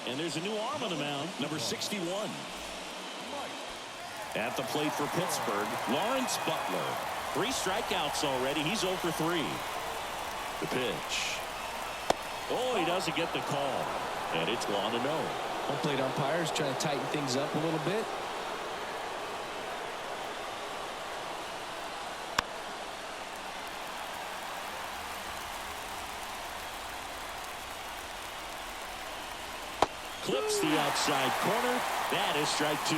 And there's a new arm on the mound, number 61. At the plate for Pittsburgh, Lawrence Butler. 3 strikeouts already. He's 0 for 3. The pitch. Oh, he doesn't get the call. And it's 1-0. Home plate umpires trying to tighten things up a little bit. Clips the outside corner. That is strike 2.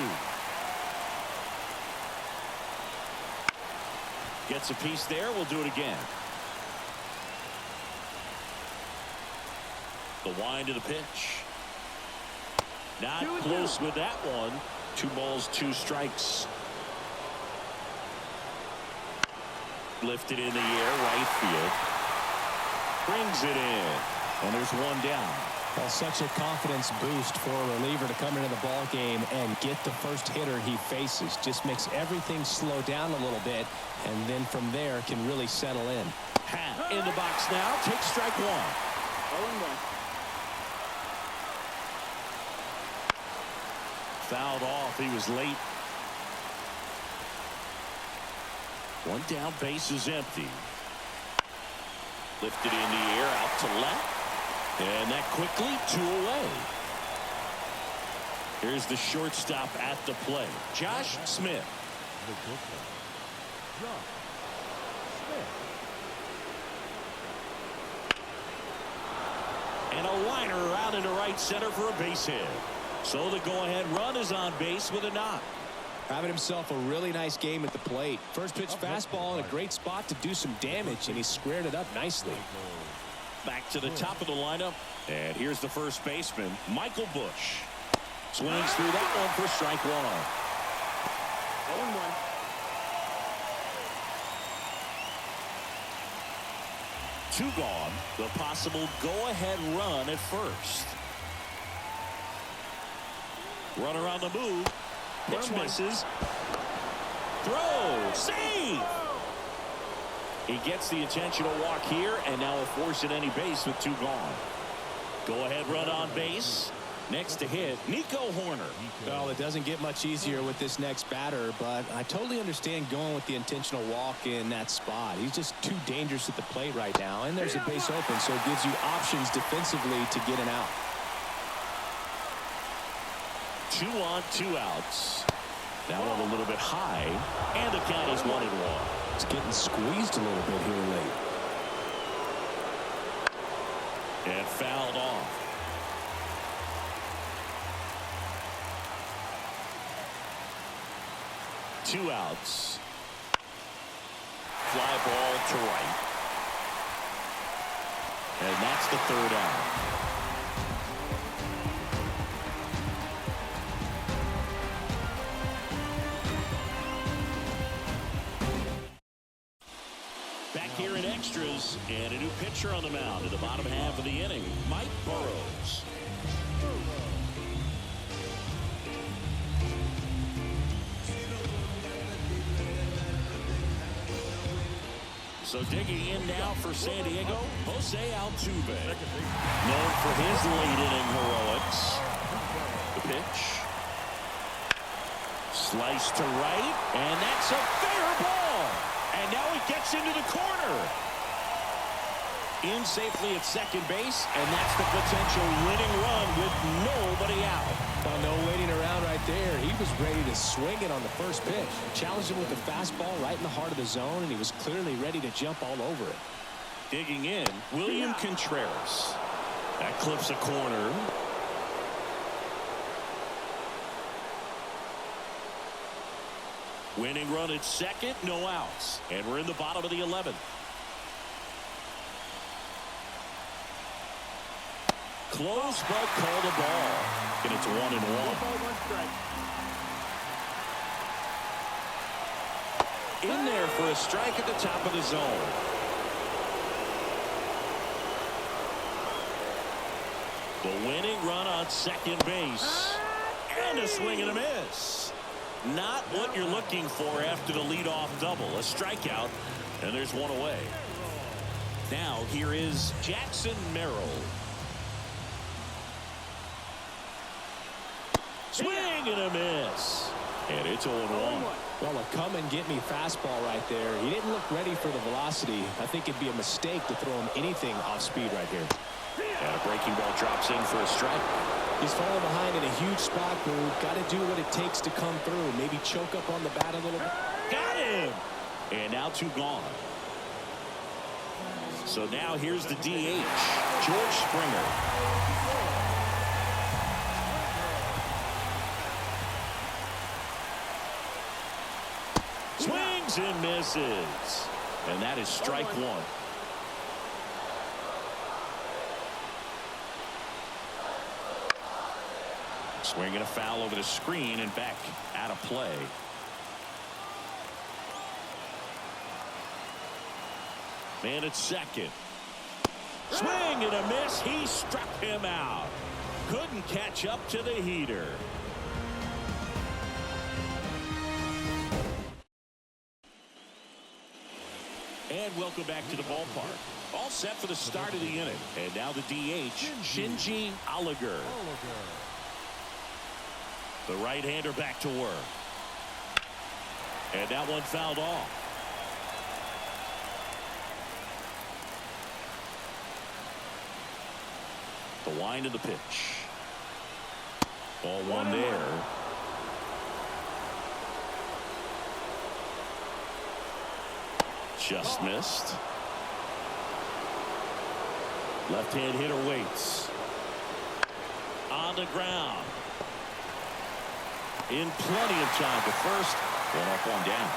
Gets a piece there. We'll do it again. The wind of the pitch. Not close with that one. 2 balls, 2 strikes. Lifted in the air, right field. Brings it in. And there's 1 down. Well, such a confidence boost for a reliever to come into the ball game and get the first hitter he faces. Just makes everything slow down a little bit, and then from there can really settle in. Hat in the box now. Takes strike 1. 0-1. Fouled off. He was late. 1 down. Base is empty. Lifted in the air out to left. And that quickly 2 away. Here's the shortstop at the plate, Josh Smith. And a liner out into right center for a base hit. So the go-ahead run is on base with a knock. Having himself a really nice game at the plate. First pitch fastball in a great spot to do some damage, and he squared it up nicely. Back to the top of the lineup, and here's the first baseman, Michael Busch. Swings through that one for strike 1. 0-1. 2 gone. The possible go-ahead run at first. Runner on the move. Pitch misses. Throw. Save. He gets the intentional walk here, and now will force at any base with 2 gone. Go-ahead run on base. Next to hit, Nico Horner. Well, it doesn't get much easier with this next batter, but I totally understand going with the intentional walk in that spot. He's just too dangerous at the plate right now, and there's a base open, so it gives you options defensively to get an out. 2 on, 2 outs. That one a little bit high, and the count is 1-1. It's getting squeezed a little bit here late. And fouled off. Two outs. Fly ball to right. And that's the 3rd out. Back here in extras, and a new pitcher on the mound in the bottom half of the inning, Mike Burrows. So digging in now for San Diego, Jose Altuve. Known for his late inning heroics. The pitch. Slice to right, and that's a fair ball. And now he gets into the corner. In safely at second base, and that's the potential winning run with nobody out. Well, no waiting around right there. He was ready to swing it on the first pitch. Challenged him with the fastball right in the heart of the zone, and he was clearly ready to jump all over it. Digging in, William Contreras. That clips a corner. Winning run at second, no outs. And we're in the bottom of the 11th. Close but called a ball. And it's 1-1. 1 strike. In there for a strike at the top of the zone. The winning run on second base. And a swing and a miss. Not what you're looking for after the leadoff double. A strikeout, and there's 1 away. Now here is Jackson Merrill. Swing and a miss. And it's 0-1. Well, a come-and-get-me fastball right there. He didn't look ready for the velocity. I think it'd be a mistake to throw him anything off speed right here. And a breaking ball drops in for a strike. He's falling behind in a huge spot move. Got to do what it takes to come through. Maybe choke up on the bat a little bit. Got him. And now 2 gone. So now here's the DH, George Springer. Swings and misses. And that is strike 1. Swinging a foul over the screen and back out of play. Man at second. Swing and a miss. He struck him out. Couldn't catch up to the heater. And welcome back to the ballpark. All set for the start of the inning. And now the DH, Shinji Oliger. The right-hander back to work. And that one fouled off. The wind of the pitch. Ball 1 there. Just missed. Left-hand hitter waits. On the ground. In plenty of time to first. 1 up, 1 down.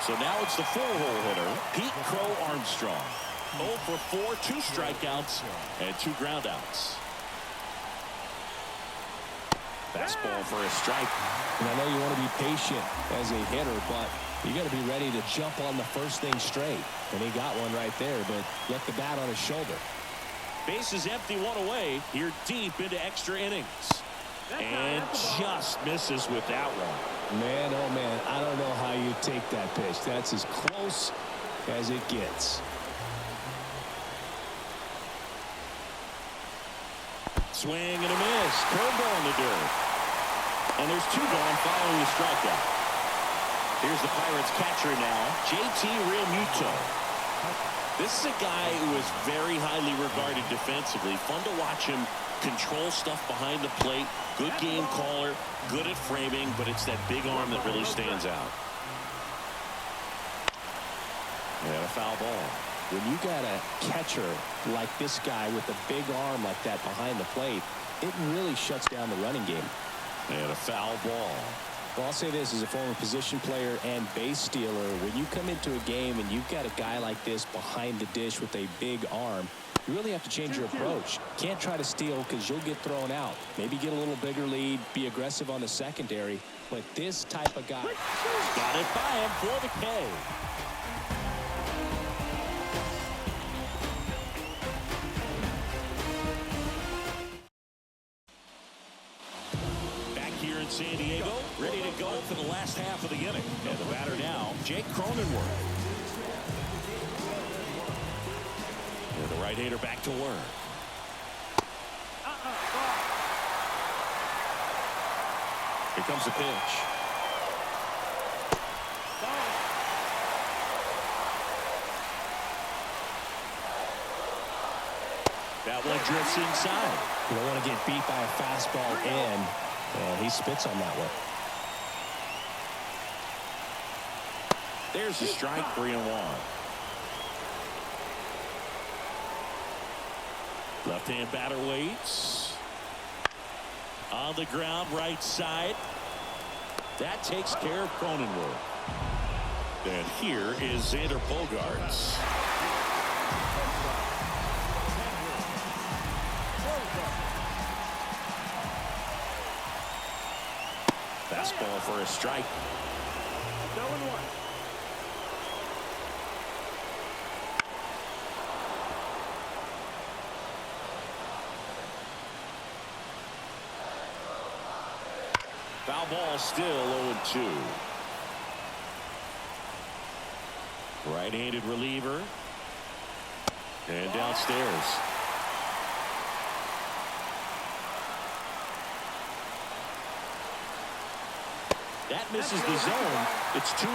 So now it's the 4-hole hitter, Pete Crow Armstrong. 0 for 4, 2 strikeouts, and 2 groundouts. Fastball for a strike. And I know you want to be patient as a hitter, but you got to be ready to jump on the first thing straight. And he got one right there, but left the bat on his shoulder. Base is empty, 1 away. Here deep into extra innings. And just misses with that one. Man, oh man, I don't know how you take that pitch. That's as close as it gets. Swing and a miss. Curveball in the dirt. And there's 2 gone following the strikeout. Here's the Pirates catcher now, JT Realmuto. This is a guy who is very highly regarded defensively. Fun to watch him control stuff behind the plate. Good game caller, good at framing, but it's that big arm that really stands out. And a foul ball. When you got a catcher like this guy with a big arm like that behind the plate, it really shuts down the running game. And a foul ball. Well, I'll say this as a former position player and base stealer. When you come into a game and you've got a guy like this behind the dish with a big arm, you really have to change your approach. Can't try to steal because you'll get thrown out. Maybe get a little bigger lead, be aggressive on the secondary. But this type of guy. Got it by him for the K. San Diego, ready to go for the last half of the inning. And the batter now, Jake Cronenworth. And the right-hander back to work. Here comes the pitch. That one drifts inside. You don't want to get beat by a fastball in. And he spits on that one. There's the strike, 3-1. Left-hand batter waits. On the ground, right side. That takes care of Cronenworth. And here is Xander Bogaerts. Fastball for a strike. 0-1. Foul ball still 0-2. Right-handed reliever. And downstairs. That misses the zone. It's 2-2.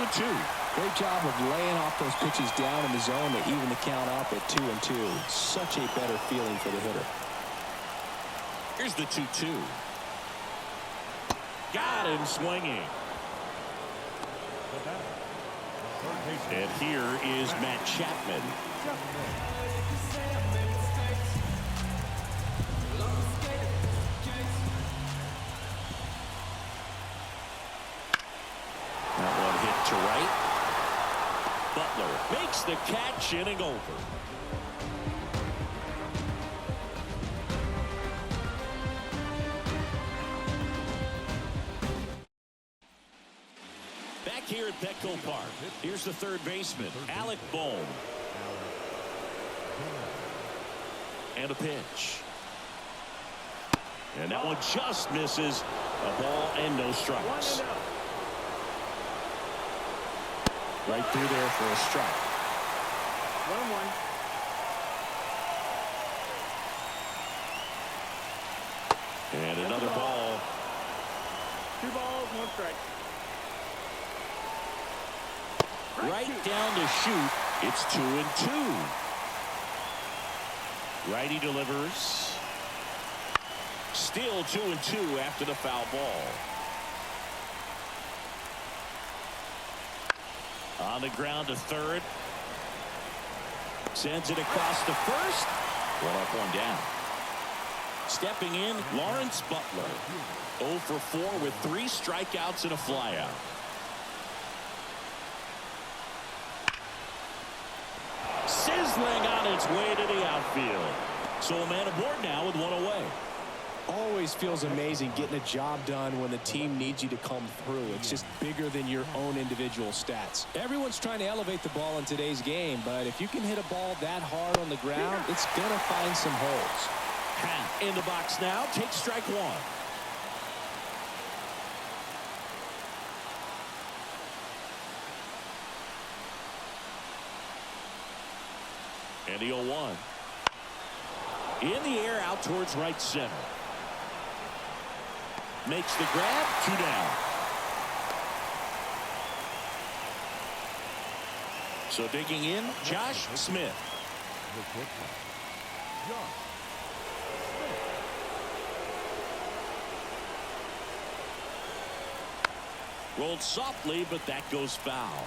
Great job of laying off those pitches down in the zone to even the count up at 2-2. Such a better feeling for the hitter. Here's the 2-2. Got him swinging. And here is Matt Chapman. That one hit to right. Butler makes the catch, inning over. Back here at Petco Park, here's the third baseman, Alec Bohm. And a pitch. And that one just misses. A ball and no strikes. Right through there for a strike. 1-1. And another ball. 2 balls, 1 strike. Right down to shoot. It's 2-2. Righty delivers. Still 2-2 after the foul ball. On the ground to third. Sends it across to first. 1 up, 1 down. Stepping in, Lawrence Butler. 0 for 4 with 3 strikeouts and a flyout. Sizzling on its way to the outfield. So a man aboard now with 1 away. Always feels amazing getting a job done when the team needs you to come through. It's just bigger than your own individual stats. Everyone's trying to elevate the ball in today's game, but if you can hit a ball that hard on the ground, it's going to find some holes. Hat in the box now. Takes strike 1. And the 0-1. In the air out towards right center. Makes the grab. 2 down. So digging in, Josh Smith. Rolled softly, but that goes foul.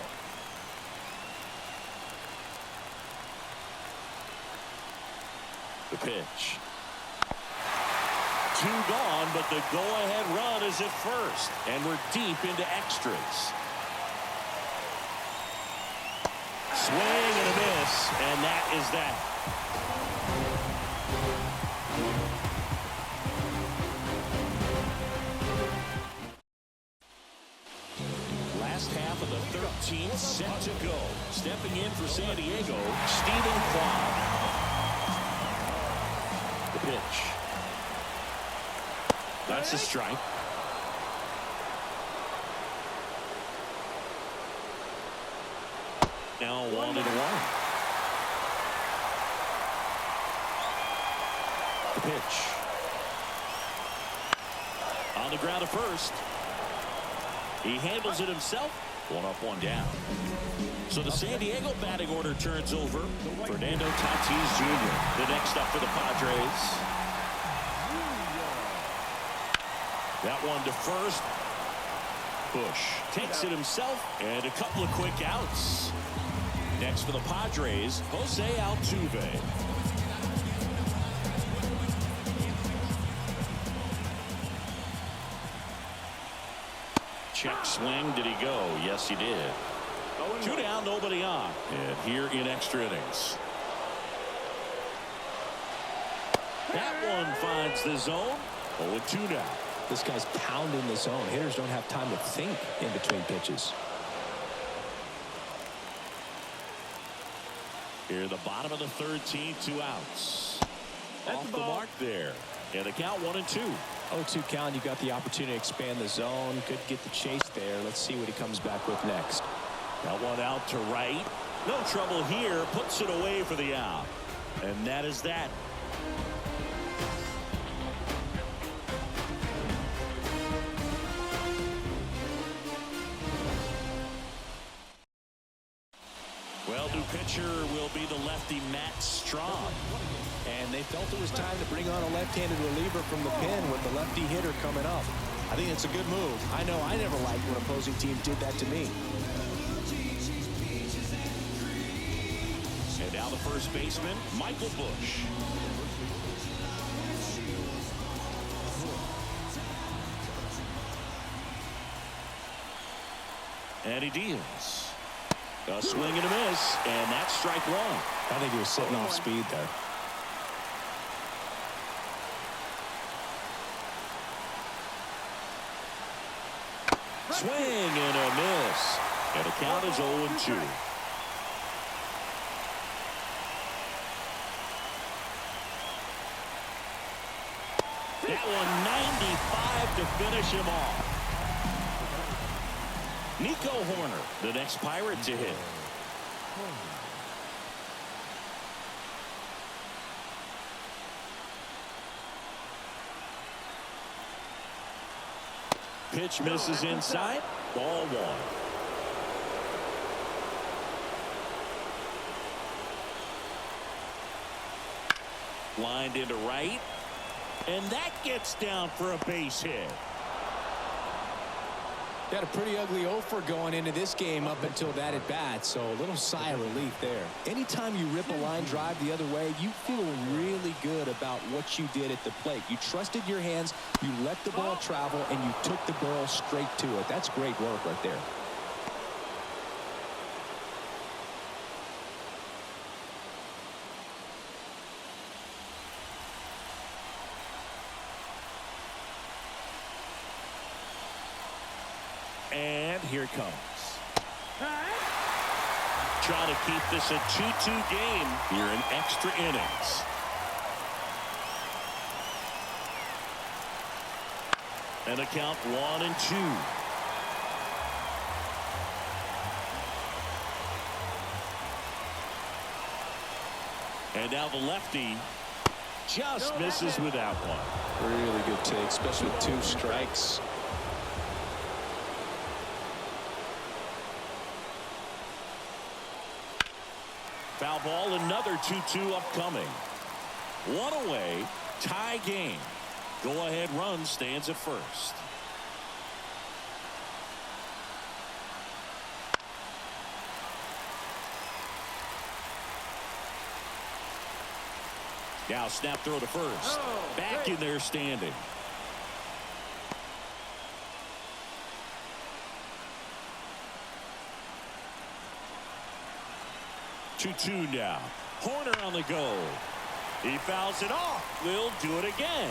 The pitch. 2 gone, but the go-ahead run is at first. And we're deep into extras. Swing and a miss, and that is that. Last half of the 13th set to go. Stepping in for San Diego, Stephen Kwan. The pitch. That's a strike. Now 1-1. The pitch. On the ground to first. He handles it himself. 1 up, 1 down. So the San Diego batting order turns over. Fernando Tatis Jr. the next up for the Padres. That one to first. Bush takes it himself, and a couple of quick outs. Next for the Padres, Jose Altuve. Check swing. Did he go? Yes, he did. 2 down, nobody on. And here in extra innings. That one finds the zone. 0-2 now. This guy's pounding the zone. Hitters don't have time to think in between pitches. Here, the bottom of the 13th, 2 outs. Off the mark there. And the count 1-2. 0-2 count. You got the opportunity to expand the zone. Could get the chase there. Let's see what he comes back with next. That one out to right. No trouble here. Puts it away for the out. And that is that. Well, new pitcher will be the lefty Matt Strahm. And they felt it was time to bring on a left-handed reliever from the pen with the lefty hitter coming up. I think it's a good move. I know I never liked when opposing teams did that to me. And now the first baseman, Michael Bush. And he deals. A swing and a miss, and that's strike one. I think he was sitting off speed there. Swing and a miss. And the count is 0-2. That one 95 to finish him off. Nico Horner, the next Pirate to hit. Pitch misses inside. Ball one. Lined into right. And that gets down for a base hit. Got a pretty ugly offer going into this game up until that at bat, so a little sigh of relief there. Anytime you rip a line drive the other way, you feel really good about what you did at the plate. You trusted your hands, you let the ball travel, and you took the barrel straight to it. That's great work right there. And here it comes. Trying to keep this a 2-2 game here in extra innings. And a count 1-2. And now the lefty just misses with that one. Really good take, especially with 2 strikes. Foul ball, another 2-2 upcoming. One away, tie game. Go-ahead run stands at first. Now snap throw to first. Back in there standing. Two now. Horner on the go. He fouls it off. We'll do it again.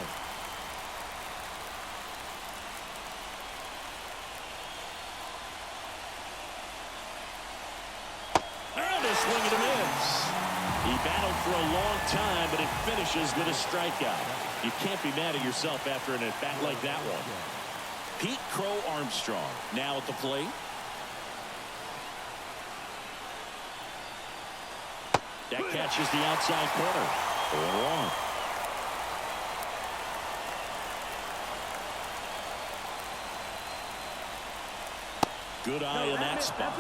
And a swing and a miss. He battled for a long time, but it finishes with a strikeout. You can't be mad at yourself after an at-bat like that one. Pete Crow Armstrong now at the plate. That catches the outside corner. 0-1. Good eye in that spot.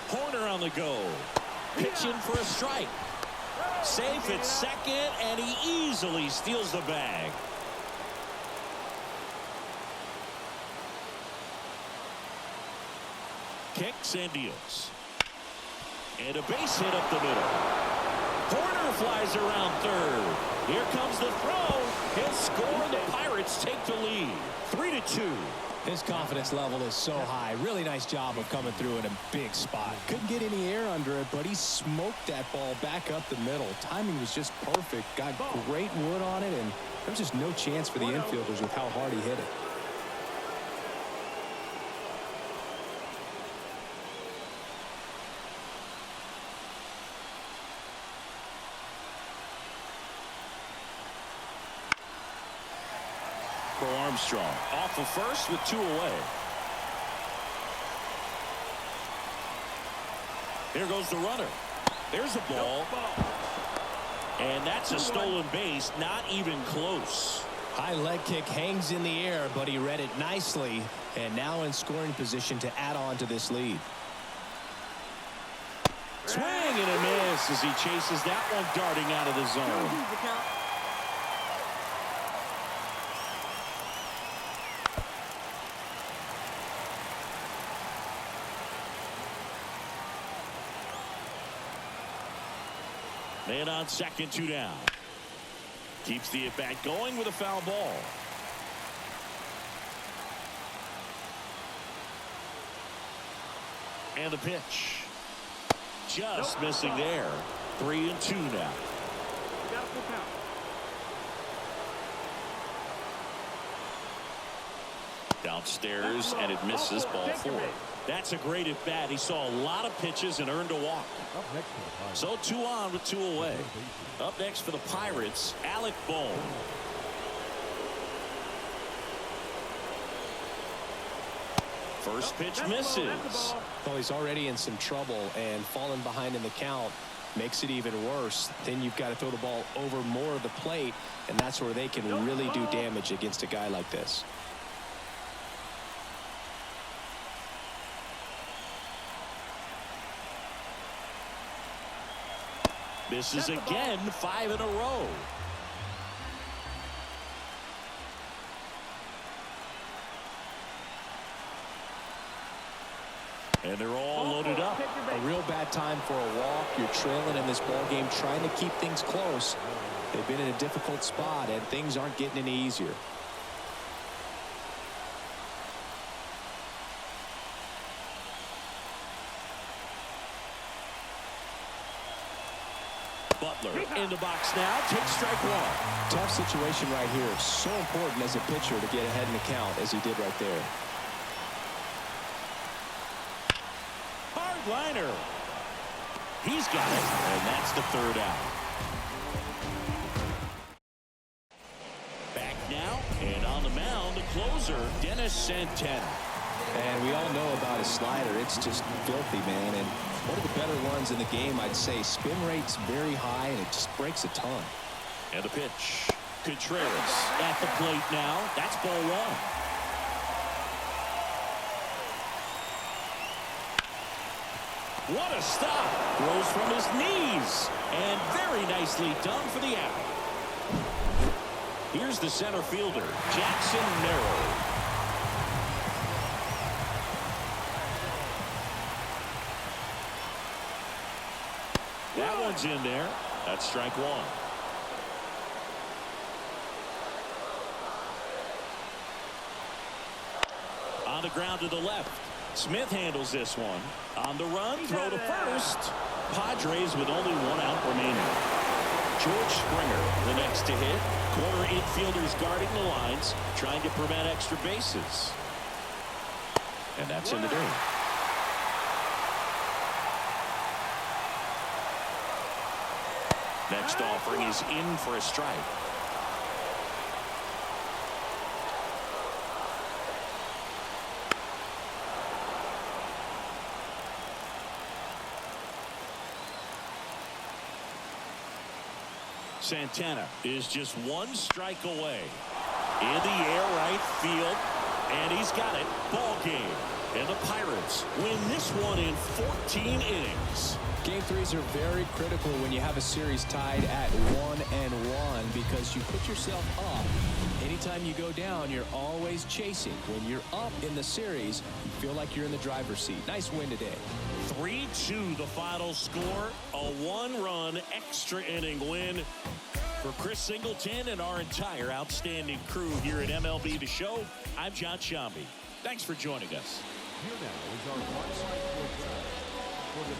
Horner on the go. Pitching for a strike. Safe at second, and he easily steals the bag. Kicks and deals. And a base hit up the middle. Horner flies around third. Here comes the throw. He'll score. The Pirates take the lead. 3-2. His confidence level is so high. Really nice job of coming through in a big spot. Couldn't get any air under it, but he smoked that ball back up the middle. Timing was just perfect. Got great wood on it, and there's just no chance for the infielders with how hard he hit it. Armstrong off of first with 2 away. Here goes the runner. There's the ball. And that's a stolen base. Not even close. High leg kick hangs in the air, but he read it nicely, and now in scoring position to add on to this lead. Swing and a miss as he chases that one darting out of the zone. Man on second, 2 down. Keeps the at-bat going with a foul ball. And the pitch. Just missing there. 3-2 now. Got a full count. Downstairs, and it misses. Ball 4. That's a great at bat. He saw a lot of pitches and earned a walk. So 2 on with 2 away. Up next for the Pirates, Alec Bohm. First pitch misses. Well, he's already in some trouble, and falling behind in the count makes it even worse. Then you've got to throw the ball over more of the plate, and that's where they can really do damage against a guy like this. Misses again, 5 in a row. And they're all loaded up. A real bad time for a walk. You're trailing in this ball game, trying to keep things close. They've been in a difficult spot, and things aren't getting any easier. Butler in the box now. Takes strike 1. Tough situation right here. So important as a pitcher to get ahead in the count as he did right there. Hard liner. He's got it, and that's the 3rd out. Back now, and on the mound, the closer, Dennis Santana. And we all know about his slider. It's just filthy, man. And one of the better ones in the game, I'd say. Spin rate's very high, and it just breaks a ton. And the pitch. Contreras at the plate now. That's ball 1. What a stop. Throws from his knees. And very nicely done for the out. Here's the center fielder, Jackson Merrill. That one's in there. That's strike 1. On the ground to the left. Smith handles this one. On the run, throw to first. Padres with only 1 out remaining. George Springer, the next to hit. Corner infielders guarding the lines, trying to prevent extra bases. And that's in the dirt. Next offering is in for a strike. Santana is just 1 strike away. In the air, right field, and he's got it. Ball game. And the Pirates win this one in 14 innings. Game 3s are very critical when you have a series tied at 1-1 because you put yourself up. Anytime you go down, you're always chasing. When you're up in the series, you feel like you're in the driver's seat. Nice win today. 3-2 the final score. A 1-run extra inning win for Chris Singleton and our entire outstanding crew here at MLB The Show. I'm John Shambi. Thanks for joining us. Here now is our on-site for the